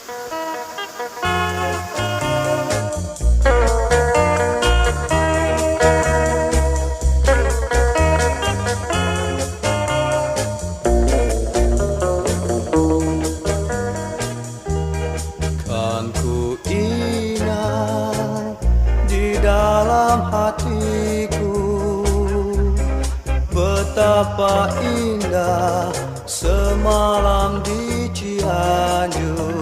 Kan ku ingat di dalam hatiku betapa indah semalam di Cianjur.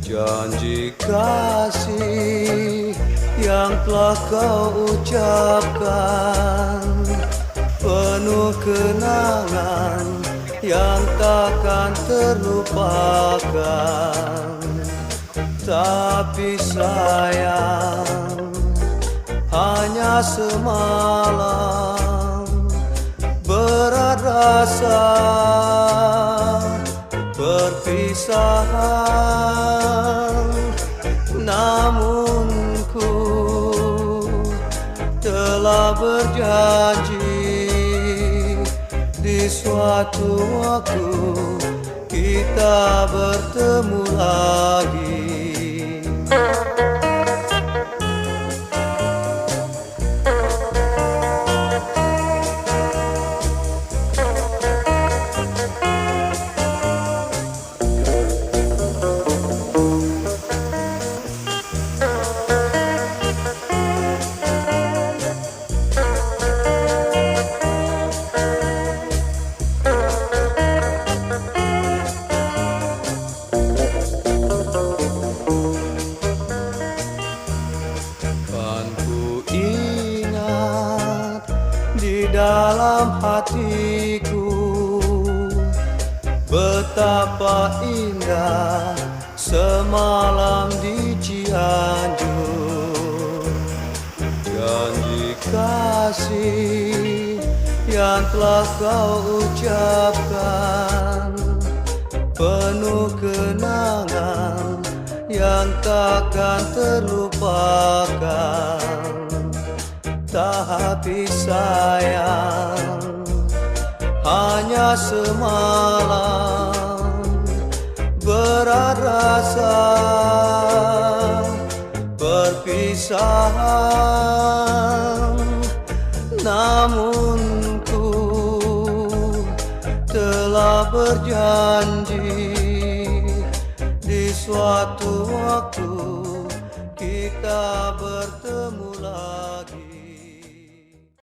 Janji kasih yang telah kau ucapkan, penuh kenangan yang takkan terlupakan. Tapi sayang, hanya semalam berat rasa perpisahan. Namun ku telah berjanji di suatu waktu kita bertemu lagi. Di dalam hatiku betapa indah semalam di Cianjur. Janji kasih yang telah kau ucapkan, penuh kenangan yang takkan terlupakan. Tapi sayang, hanya semalam berat rasa perpisahan. Namun ku telah berjanji di suatu waktu kita bertemu lagi.